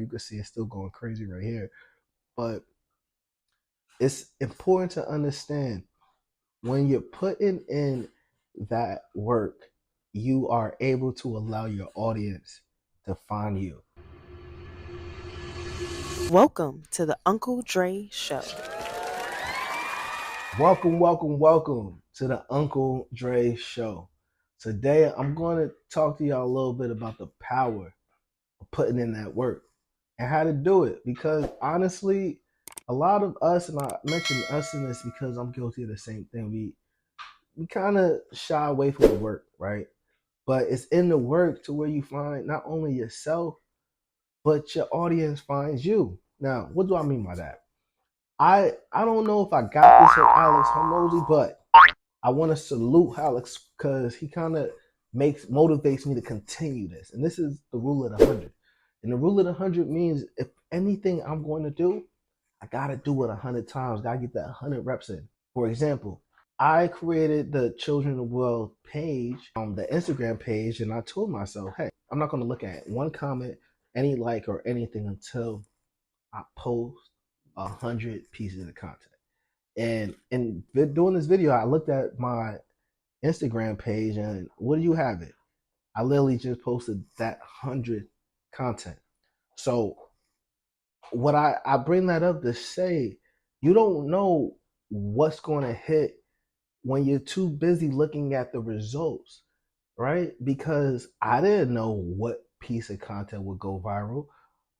You can see it's still going crazy right here. But it's important to understand when you're putting in that work, you are able to allow your audience to find you. Welcome to the Uncle Dre Show. Welcome to the Uncle Dre Show. Today, I'm going to talk to y'all a little bit about the power of putting in that work and how to do it. Because honestly, a lot of us, and I mentioned us in this because I'm guilty of the same thing. We kind of shy away from the work, right? But it's in the work to where you find not only yourself, but your audience finds you. Now, what do I mean by that? I don't know if I got this from Alex Hormozy, but I want to salute Alex because he kind of motivates me to continue this. And this is the rule of the 100. And the rule of the 100 means if anything I'm going to do, I gotta do it 100 times. Gotta get that 100 reps in. For example, I created the Children of Wealth page on the Instagram page, and I told myself, hey, I'm not gonna look at one comment, any like, or anything until I post 100 pieces of content. And doing this video, I looked at my Instagram page, and what do you have it? I literally just posted that 100 content. So what I bring that up to say, you don't know what's going to hit when you're too busy looking at the results, right? Because I didn't know what piece of content would go viral.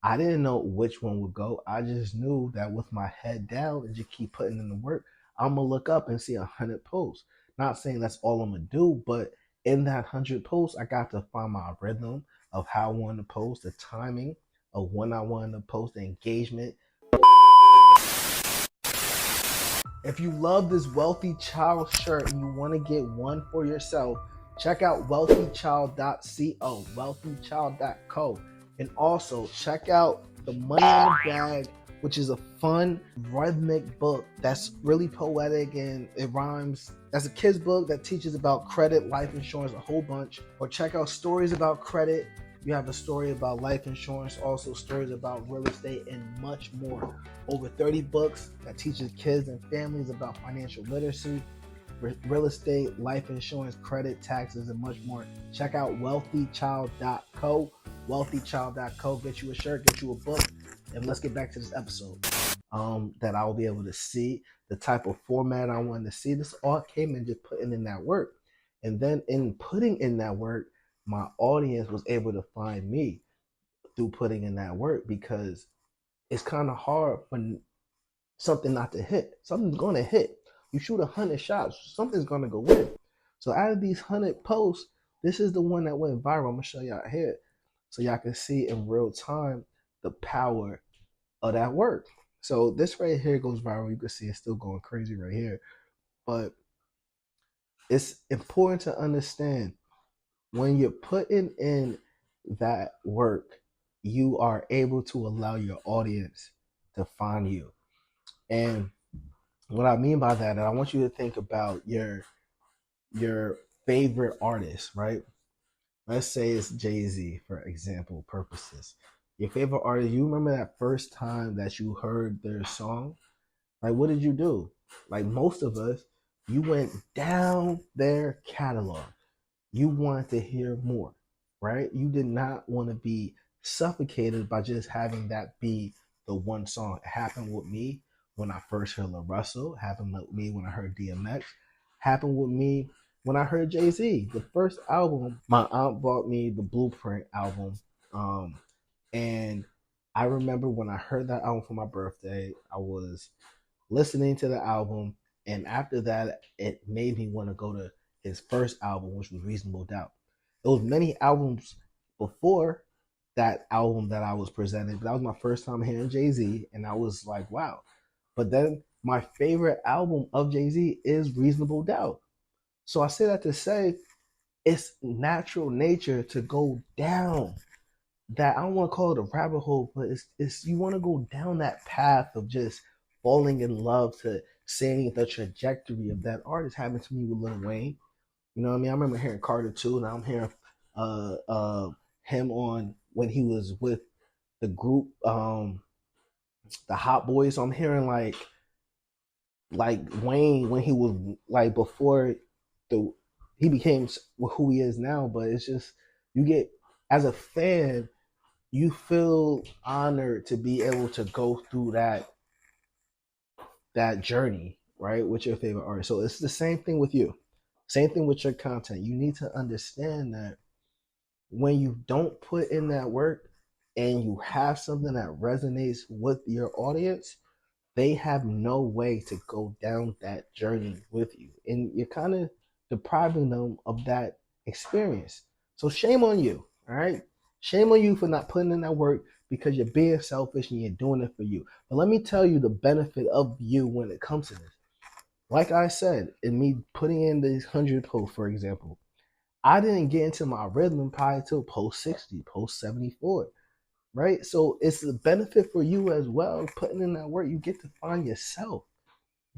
I didn't know which one would go. I just knew that with my head down and just keep putting in the work, I'm gonna look up and see 100 posts. Not saying that's all I'm gonna do, but in that 100 posts, I got to find my rhythm of how I want to post, the timing of when I wanted to post, the engagement. If you love this Wealthy Child shirt and you want to get one for yourself, check out wealthychild.co, wealthychild.co. And also check out the Money in the Bag, which is a fun rhythmic book that's really poetic and it rhymes. That's a kid's book that teaches about credit, life insurance, a whole bunch. Or check out Stories About Credit. You have a story about life insurance, also stories about real estate, and much more. Over 30 books that teaches kids and families about financial literacy, real estate, life insurance, credit, taxes, and much more. Check out wealthychild.co, wealthychild.co. Get you a shirt, get you a book, and let's get back to this episode. That I'll be able to see the type of format I wanted to see. This all came in just putting in that work. And then in putting in that work, my audience was able to find me through putting in that work, because it's kind of hard when something not to hit. Something's going to hit. You shoot 100 shots, something's going to go in. So out of these 100 posts, this is the one that went viral. I'm going to show y'all here so y'all can see in real time the power of that work. So this right here goes viral. You can see it's still going crazy right here. But it's important to understand when you're putting in that work, you are able to allow your audience to find you. And what I mean by that, and I want you to think about your favorite artist, right? Let's say it's Jay-Z, for example purposes. Your favorite artist, you remember that first time that you heard their song? Like, what did you do? Like most of us, you went down their catalog. You wanted to hear more, right? You did not want to be suffocated by just having that be the one song. It happened with me when I first heard Lil Russell, happened with me when I heard DMX, happened with me when I heard Jay-Z. The first album, my aunt bought me the Blueprint album. And I remember when I heard that album for my birthday, I was listening to the album. And after that, it made me want to go to his first album, which was Reasonable Doubt. There was many albums before that album that I was presented, but that was my first time hearing Jay-Z, and I was like, wow. But then my favorite album of Jay-Z is Reasonable Doubt. So I say that to say it's natural nature to go down that, I don't want to call it a rabbit hole, but it's you want to go down that path of just falling in love, to seeing the trajectory of that artist. Happened to me with Lil Wayne. You know what I mean? I remember hearing Carter too. Now I'm hearing him on when he was with the group, the Hot Boys. So I'm hearing like Wayne when he was like before the he became who he is now. But it's just you get as a fan, you feel honored to be able to go through that journey, right, with your favorite artist. So it's the same thing with you. Same thing with your content. You need to understand that when you don't put in that work and you have something that resonates with your audience, they have no way to go down that journey with you. And you're kind of depriving them of that experience. So shame on you, all right? Shame on you for not putting in that work because you're being selfish and you're doing it for you. But let me tell you the benefit of you when it comes to this. Like I said, in me putting in these 100 posts, for example, I didn't get into my rhythm probably till post 60, post 74, right? So it's a benefit for you as well. Putting in that work, you get to find yourself.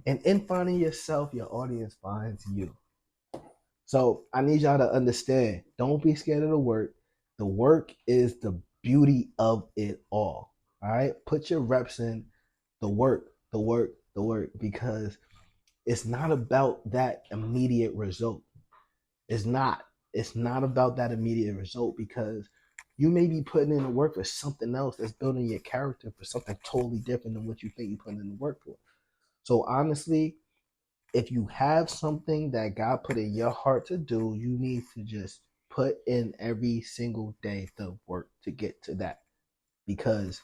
And in finding yourself, your audience finds you. So I need y'all to understand, don't be scared of the work. The work is the beauty of it all. All right. Put your reps in the work, the work, the work, because it's not about that immediate result. It's not. It's not about that immediate result because you may be putting in the work for something else that's building your character for something totally different than what you think you're putting in the work for. So honestly, if you have something that God put in your heart to do, you need to just put in every single day the work to get to that. Because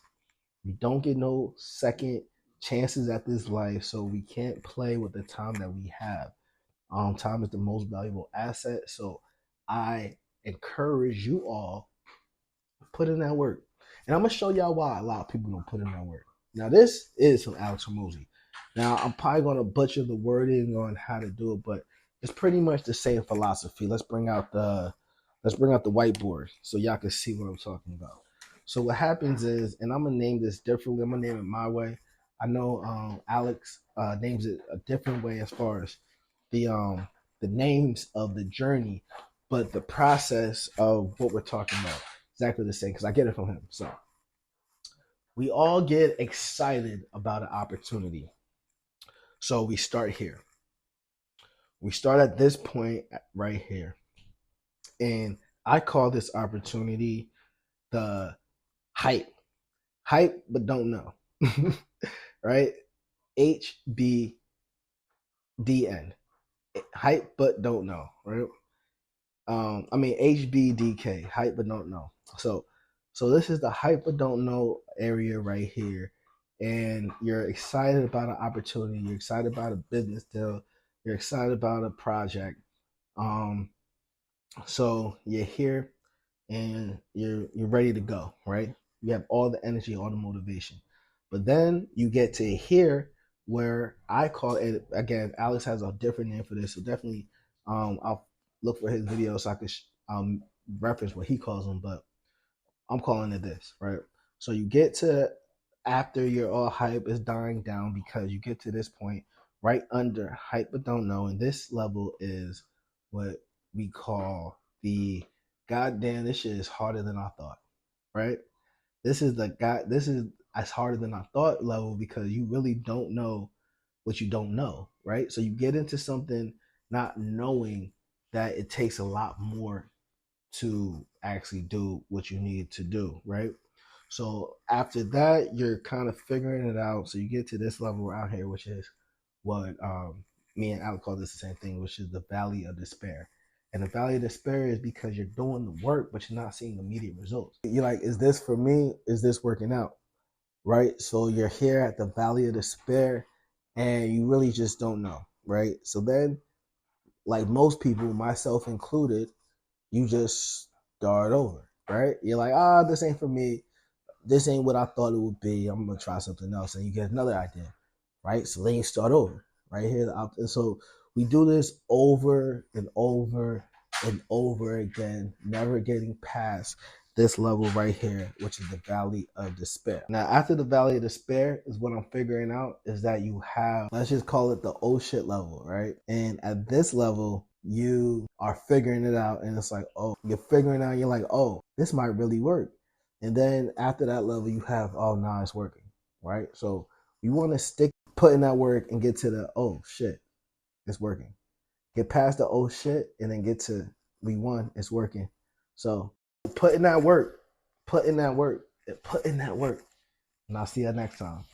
you don't get no second chances at this life, so we can't play with the time that we have. Time is the most valuable asset. So I encourage you all put in that work. And I'm gonna show y'all why a lot of people don't put in that work. Now this is from Alex Hormozy. Now I'm probably gonna butcher the wording on how to do it, but it's pretty much the same philosophy. Let's bring out the whiteboard so y'all can see what I'm talking about. So what happens is, and I'm gonna name this differently. I'm gonna name it my way. I know Alex names it a different way as far as the names of the journey, but the process of what we're talking about exactly the same because I get it from him. So we all get excited about an opportunity. So we start here. We start at this point right here. And I call this opportunity the hype. Hype, but don't know. Right? HBDN. Hype, but don't know. Right? HBDK, hype but don't know. So this is the hype but don't know area right here, and you're excited about an opportunity. You're excited about a business deal. You're excited about a project. Um, so you're here and you're ready to go, right? You have all the energy, all the motivation, but then you get to here where I call it again. Alex has a different name for this, so definitely I'll look for his video so I can reference what he calls them, but I'm calling it this, right? So you get to after your all hype is dying down because you get to this point right under hype but don't know, and this level is what we call the goddamn this shit is harder than I thought, right? This is as harder than I thought level because you really don't know what you don't know, right? So you get into something not knowing that it takes a lot more to actually do what you need to do, right? So after that, you're kind of figuring it out. So you get to this level out here, which is what me and Alec call this the same thing, which is the valley of despair. And the valley of despair is because you're doing the work, but you're not seeing immediate results. You're like, is this for me? Is this working out? Right? So you're here at the valley of despair and you really just don't know, right? So then, like most people, myself included, you just start over, right? You're like, this ain't for me. This ain't what I thought it would be. I'm gonna try something else, and you get another idea, right? So then you start over, right here. And so we do this over and over and over again, never getting past this level right here, which is the valley of despair. Now, after the valley of despair is what I'm figuring out is that you have, let's just call it the oh shit level, right? And at this level, you are figuring it out, and it's like, oh, you're figuring out, you're like, oh, this might really work. And then after that level, you have, oh, nah, it's working, right? So you want to stick putting that work and get to the, oh shit, it's working. Get past the oh shit and then get to we won, it's working. So put in that work, put in that work, put in that work. And I'll see you next time.